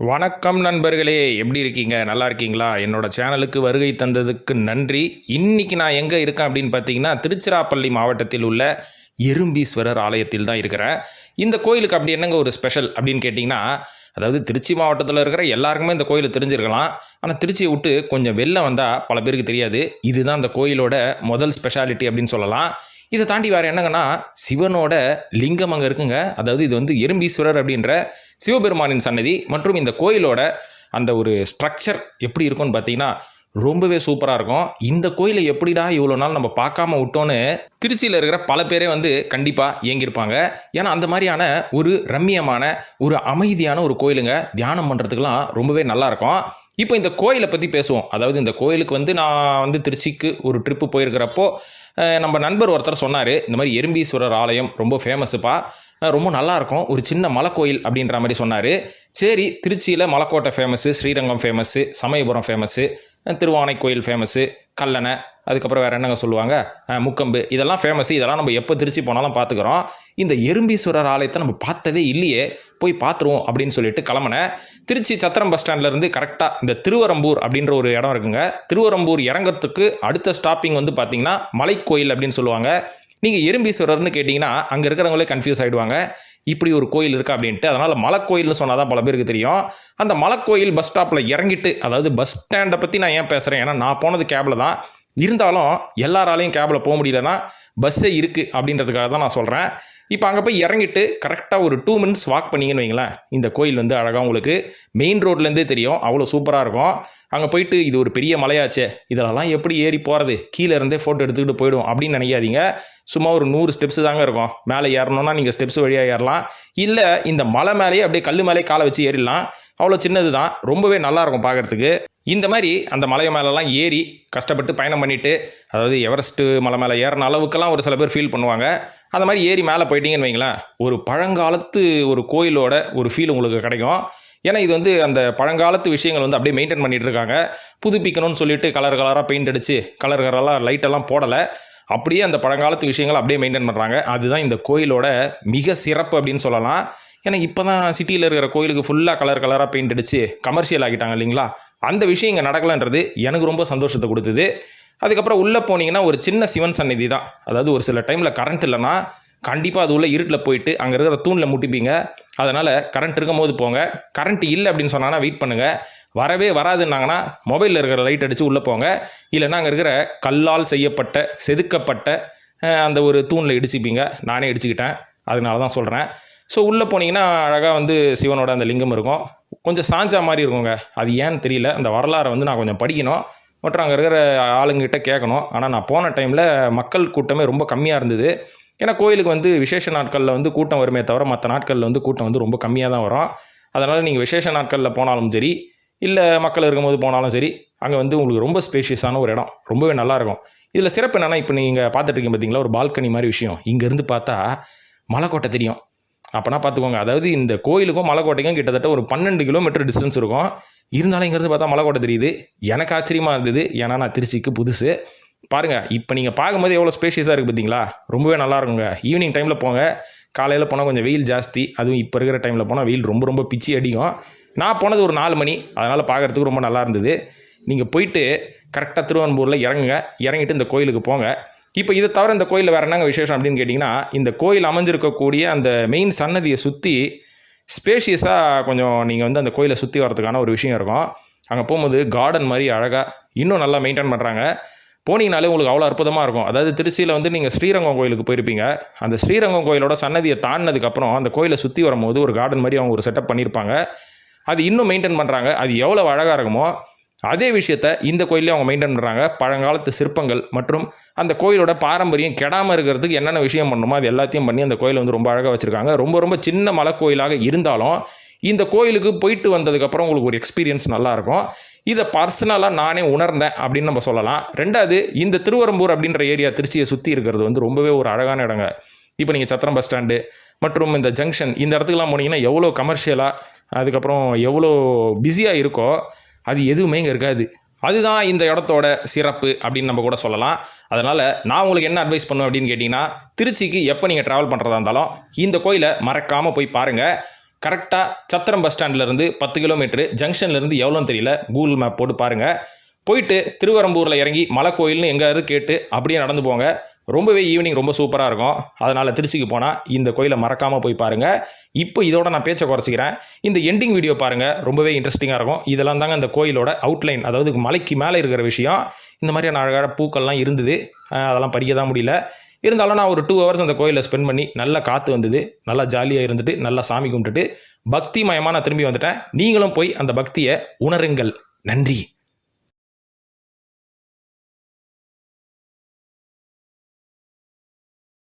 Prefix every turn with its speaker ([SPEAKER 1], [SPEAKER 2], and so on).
[SPEAKER 1] வணக்கம் நண்பர்களே, எப்படி இருக்கீங்க? நல்லா இருக்கீங்களா? என்னோட சேனலுக்கு வருகை தந்ததுக்கு நன்றி. இன்னைக்கு நான் எங்கே இருக்கேன் அப்படின்னு பார்த்தீங்கன்னா, திருச்சிராப்பள்ளி மாவட்டத்தில் உள்ள எறும்பீஸ்வரர் ஆலயத்தில் தான் இருக்கிறேன். இந்த கோயிலுக்கு அப்படி என்னங்க ஒரு ஸ்பெஷல் அப்படின்னு கேட்டிங்கன்னா, அதாவது திருச்சி மாவட்டத்தில் இருக்கிற எல்லாருக்குமே இந்த கோயிலை தெரிஞ்சிருக்கலாம். ஆனால் திருச்சியை விட்டு கொஞ்சம் வெளில வந்தால் பல பேருக்கு தெரியாது. இதுதான் அந்த கோயிலோட முதல் ஸ்பெஷாலிட்டி அப்படின்னு சொல்லலாம். இதை தாண்டி வேறு என்னங்கன்னா, சிவனோட லிங்கம் அங்கே இருக்குங்க. அதாவது இது வந்து எறும்பீஸ்வரர் அப்படின்ற சிவபெருமானின் சன்னதி. மற்றும் இந்த கோயிலோட அந்த ஒரு ஸ்ட்ரக்சர் எப்படி இருக்கும்னு பார்த்தீங்கன்னா ரொம்பவே சூப்பராக இருக்கும். இந்த கோயிலை எப்படிடா இவ்வளோ நாள் நம்ம பார்க்காம விட்டோன்னு திருச்சியில் இருக்கிற பல பேரே வந்து கண்டிப்பாக ஏங்கியிருப்பாங்க. ஏன்னா அந்த மாதிரியான ஒரு ரம்மியமான ஒரு அமைதியான ஒரு கோயிலுங்க. தியானம் பண்ணுறதுக்கெலாம் ரொம்பவே நல்லாயிருக்கும். இப்போ இந்த கோயிலை பற்றி பேசுவோம். அதாவது இந்த கோயிலுக்கு வந்து நான் வந்து திருச்சிக்கு ஒரு ட்ரிப்பு போயிருக்கிறப்போ நம்ம நண்பர் ஒருத்தர் சொன்னார், இந்த மாதிரி எறும்பீஸ்வரர் ஆலயம் ரொம்ப ஃபேமஸுப்பா, ரொம்ப நல்லாயிருக்கும், ஒரு சின்ன மலைக்கோயில் அப்படின்ற மாதிரி சொன்னார். சரி, திருச்சியில் Malaikottai famous, Srirangam famous, Samayapuram famous, Thiruvanaikoil famous, Kallanai, அதுக்கப்புறம் வேறு என்னங்க சொல்லுவாங்க, முக்கம்பு, இதெல்லாம் ஃபேமஸ்ஸு. இதெல்லாம் நம்ம எப்போ திருச்சி போனாலும் பார்த்துக்குறோம். இந்த எறும்பீஸ்வரர் ஆலயத்தை நம்ம பார்த்ததே இல்லையே, போய் பார்த்துருவோம் அப்படின்னு சொல்லிட்டு கிளம்புனேன். திருச்சி சத்திரம் பஸ் ஸ்டாண்ட்லேருந்து கரெக்டாக இந்த திருவரம்பூர் அப்படின்ற ஒரு இடம் இருக்குங்க. திருவரம்பூர் இறங்கிறதுக்கு அடுத்த ஸ்டாப்பிங் வந்து பார்த்திங்கன்னா மலைக்கோயில் அப்படின்னு சொல்லுவாங்க. நீங்கள் எறும்பீஸ்வரர்னு கேட்டிங்கன்னா அங்கே இருக்கிறவங்களே கன்ஃபியூஸ் ஆகிடுவாங்க, இப்படி ஒரு கோயில் இருக்கா அப்படின்ட்டு. அதனால் மலைக்கோயில்னு சொன்னால் தான் பல பேருக்கு தெரியும். அந்த மலைக்கோயில் பஸ் ஸ்டாப்பில் இறங்கிட்டு, அதாவது பஸ் ஸ்டாண்டை பற்றி நான் ஏன் பேசுகிறேன், ஏன்னா நான் போனது கேபில் தான். இருந்தாலும் எல்லாராலையும் கேபில் போக முடியலன்னா பஸ்ஸே இருக்குது அப்படின்றதுக்காக தான் நான் சொல்கிறேன். இப்போ அங்கே போய் இறங்கிட்டு கரெக்டாக ஒரு 2 மினிட்ஸ் வாக் பண்ணிங்கன்னு வைங்களேன், இந்த கோயில் வந்து அழகாக உங்களுக்கு மெயின் ரோட்லேருந்தே தெரியும், அவ்வளோ சூப்பராக இருக்கும். அங்கே போயிட்டு இது ஒரு பெரிய மலையாச்சே, இதெல்லாம் எப்படி ஏறி போகிறது, கீழே இருந்தே ஃபோட்டோ எடுத்துக்கிட்டு போய்டும் அப்படின்னு நினைக்காதீங்க. சும்மா ஒரு 100 ஸ்டெப்ஸ் தாங்க இருக்கும். மேலே ஏறணும்னா நீங்கள் ஸ்டெப்ஸ் வழியாக ஏறலாம், இல்லை இந்த மலை மேலேயே அப்படியே கல் மேலே காலை வச்சு ஏறிடலாம். அவ்வளோ சின்னது தான், ரொம்பவே நல்லாயிருக்கும் பார்க்குறதுக்கு. இந்த மாதிரி அந்த மலை மேலெலாம் ஏறி கஷ்டப்பட்டு பயணம் பண்ணிவிட்டு, அதாவது எவரெஸ்ட்டு மலை மேலே ஏறின அளவுக்கெல்லாம் ஒரு சில பேர் ஃபீல் பண்ணுவாங்க. அந்த மாதிரி ஏறி மேலே போயிட்டீங்கன்னு வைங்களேன், ஒரு பழங்காலத்து ஒரு கோயிலோட ஒரு ஃபீல் உங்களுக்கு கிடைக்கும். ஏன்னா இது வந்து அந்த பழங்காலத்து விஷயங்கள் வந்து அப்படியே மெயின்டைன் பண்ணிகிட்டு இருக்காங்க. புதுப்பிக்கணும்னு சொல்லிட்டு கலர் கலராக பெயிண்ட் அடித்து கலர் கலராக லைட்டெல்லாம் போடலை, அப்படியே அந்த பழங்காலத்து விஷயங்கள் அப்படியே மெயின்டைன் பண்ணுறாங்க. அதுதான் இந்த கோயிலோட மிக சிறப்பு அப்படின்னு சொல்லலாம். ஏன்னா இப்போ தான் சிட்டியில் இருக்கிற கோயிலுக்கு ஃபுல்லாக கலர் கலராக பெயிண்ட் அடித்து கமர்ஷியல் ஆகிட்டாங்க இல்லைங்களா. அந்த விஷயம் இங்கே நடக்கலைன்றது எனக்கு ரொம்ப சந்தோஷத்தை கொடுத்தது. அதுக்கப்புறம் உள்ளே போனீங்கன்னா ஒரு சின்ன சிவன் சந்நிதி தான். அதாவது ஒரு சில டைமில் கரண்ட் இல்லைன்னா கண்டிப்பாக அது உள்ள இருட்டில் போயிட்டு அங்கே இருக்கிற தூணில் முட்டிப்பீங்க. அதனால் கரண்ட் இருக்கும் போது போங்க. கரண்ட் இல்லை அப்படின்னு சொன்னாங்கன்னா வெயிட் பண்ணுங்கள். வரவே வராதுன்னாங்கன்னா மொபைலில் இருக்கிற லைட் அடித்து உள்ளே போங்க. இல்லைன்னா அங்கே இருக்கிற கல்லால் செய்யப்பட்ட செதுக்கப்பட்ட அந்த ஒரு தூணில் இடிச்சுப்பீங்க. நானே இடிச்சுக்கிட்டேன், அதனால தான் சொல்கிறேன். ஸோ உள்ளே போனீங்கன்னா அழகாக வந்து சிவனோட அந்த லிங்கம் இருக்கும். கொஞ்சம் சாஞ்சா மாதிரி இருக்குங்க, அது ஏன்னு தெரியல. அந்த வரலாறை வந்து நான் கொஞ்சம் படிக்கணும், மற்றும் அங்கே இருக்கிற ஆளுங்கிட்ட கேட்கணும். ஆனால் நான் போன டைமில் மக்கள் கூட்டமே ரொம்ப கம்மியாக இருந்தது. ஏன்னா கோயிலுக்கு வந்து விசேஷ நாட்களில் வந்து கூட்டம் வருமே தவிர மற்ற நாட்களில் வந்து கூட்டம் வந்து ரொம்ப கம்மியாக தான் வரும். அதனால் நீங்கள் விசேஷ நாட்களில் போனாலும் சரி, இல்லை மக்கள் இருக்கும்போது போனாலும் சரி, அங்கே வந்து உங்களுக்கு ரொம்ப ஸ்பேஷியஸான ஒரு இடம், ரொம்பவே நல்லாயிருக்கும். இதில் சிறப்பு என்னென்னா, இப்போ நீங்கள் பார்த்துட்ருக்கீங்க பார்த்தீங்களா, ஒரு பால்கனி மாதிரி விஷயம். இங்கேருந்து பார்த்தா மலைக்கோட்டை தெரியும். அப்போனா பார்த்துக்கோங்க, அதாவது இந்த கோயிலுக்கும் மலைக்கோட்டைக்கும் கிட்டத்தட்ட ஒரு 12 கிலோமீட்டர் டிஸ்டன்ஸ் இருக்கும். இருந்தாலும் இங்கேருந்து பார்த்தா மலைக்கோட்டை தெரியுது. எனக்கு ஆச்சரியமாக இருந்தது, ஏன்னா நான் திருச்சிக்கு புதுசு. பாருங்கள், இப்போ நீங்கள் பார்க்கும்போது எவ்வளோ ஸ்பேஷியஸாக இருக்குது பார்த்தீங்களா, ரொம்பவே நல்லா இருக்குங்க. ஈவினிங் டைமில் போங்க, காலையில் போனால் கொஞ்சம் வெயில் ஜாஸ்தி, அதுவும் இப்போ இருக்கிற டைமில் போனால் வெயில் ரொம்ப ரொம்ப பிச்சு அடிக்கும். நான் போனது ஒரு 4 மணி, அதனால் பார்க்குறதுக்கு ரொம்ப நல்லா இருந்தது. நீங்கள் போயிட்டு கரெக்டாக திருவெம்பூரில் இறங்கிட்டு இந்த கோயிலுக்கு போங்க. இப்போ இதை தவிர இந்த கோயிலில் வேறு என்னங்க விசேஷம் அப்படின்னு கேட்டிங்கன்னா, இந்த கோயில் அமைஞ்சிருக்கக்கூடிய அந்த மெயின் சன்னதியை சுற்றி ஸ்பேஷியஸாக கொஞ்சம் நீங்கள் வந்து அந்த கோயிலை சுற்றி வரதுக்கான ஒரு விஷயம் இருக்கும். அங்கே போகும்போது கார்டன் மாதிரி அழகாக இன்னும் நல்லா மெயின்டைன் பண்ணுறாங்க. போனீங்கனாலே உங்களுக்கு அவ்வளோ அற்புதமாக இருக்கும். அதாவது திருச்சியில் வந்து நீங்கள் ஸ்ரீரங்கம் கோயிலுக்கு போயிருப்பீங்க. அந்த ஸ்ரீரங்கம் கோயிலோட சன்னதியை தாண்டினதுக்கப்புறம் அந்த கோயிலை சுற்றி வரும்போது ஒரு கார்டன் மாதிரி அவங்க ஒரு செட்டப் பண்ணியிருப்பாங்க. அது இன்னும் மெயின்டைன் பண்ணுறாங்க. அது எவ்வளோ அழகாக இருக்குமோ அதே விஷயத்தை இந்த கோயிலையும் அவங்க மெயின்டைன் பண்ணுறாங்க. பழங்காலத்து சிற்பங்கள் மற்றும் அந்த கோயிலோட பாரம்பரியம் கெடாமல் இருக்கிறதுக்கு என்னென்ன விஷயம் பண்ணணுமோ அது எல்லாத்தையும் பண்ணி அந்த கோயிலை வந்து ரொம்ப அழகாக வச்சுருக்காங்க. ரொம்ப ரொம்ப சின்ன மலை கோயிலாக இருந்தாலும் இந்த கோயிலுக்கு போயிட்டு வந்ததுக்கப்புறம் உங்களுக்கு ஒரு எக்ஸ்பீரியன்ஸ் நல்லாயிருக்கும். இதை பர்சனலாக நானே உணர்ந்தேன் அப்படின்னு நம்ம சொல்லலாம். ரெண்டாவது, இந்த திருவரம்பூர் அப்படின்ற ஏரியா திருச்சியை சுற்றி இருக்கிறது வந்து ரொம்பவே ஒரு அழகான இடங்க. இப்போ நீங்கள் சத்திரம் பஸ் ஸ்டாண்டு மற்றும் இந்த ஜங்ஷன், இந்த இடத்துக்குலாம் போனீங்கன்னா எவ்வளோ கமர்ஷியலாக, அதுக்கப்புறம் எவ்வளோ பிஸியாக இருக்கோ அது எதுவுமே இங்கே இருக்காது. அதுதான் இந்த இடத்தோட சிறப்பு அப்படின்னு நம்ம கூட சொல்லலாம். அதனால் நான் உங்களுக்கு என்ன அட்வைஸ் பண்ணுவேன் அப்படின்னு கேட்டிங்கன்னா, திருச்சிக்கு எப்போ நீங்கள் ட்ராவல் பண்ணுறதா இருந்தாலும் இந்த கோயிலை மறக்காமல் போய் பாருங்கள். கரெக்டாக சத்திரம் பஸ் ஸ்டாண்ட்லேருந்து 10 கிலோமீட்டரு, ஜங்ஷன்லேருந்து எவ்வளோன்னு தெரியல, கூகுள் மேப் போட்டு பாருங்கள். போயிட்டு திருவரம்பூரில் இறங்கி மலை கோயில்னு எங்கேயாவது கேட்டு அப்படியே நடந்து போங்க. ரொம்பவே ஈவினிங் ரொம்ப சூப்பராக இருக்கும். அதனால் திருச்சிக்கு போனால் இந்த கோயிலை மறக்காமல் போய் பாருங்கள். இப்போ இதோட நான் பேச்சை குறைச்சிக்கிறேன். இந்த எண்டிங் வீடியோ பாருங்கள், ரொம்பவே இன்ட்ரெஸ்டிங்காக இருக்கும். இதெல்லாம் தாங்க இந்த கோயிலோட அவுட்லைன், அதாவது மலைக்கு மேலே இருக்கிற விஷயம். இந்த மாதிரியான அழகான பூக்கள்லாம் இருந்தது, அதெல்லாம் பறிக்க தான் முடியல. இருந்தாலும் நான் ஒரு 2 ஹவர்ஸ் அந்த கோயிலில் ஸ்பெண்ட் பண்ணி நல்லா காற்று வந்தது, நல்லா ஜாலியாக இருந்துட்டு நல்லா சாமி கும்பிட்டுட்டு பக்தி மயமாக நான் திரும்பி வந்துட்டேன். நீங்களும் போய் அந்த பக்தியை உணருங்கள். நன்றி.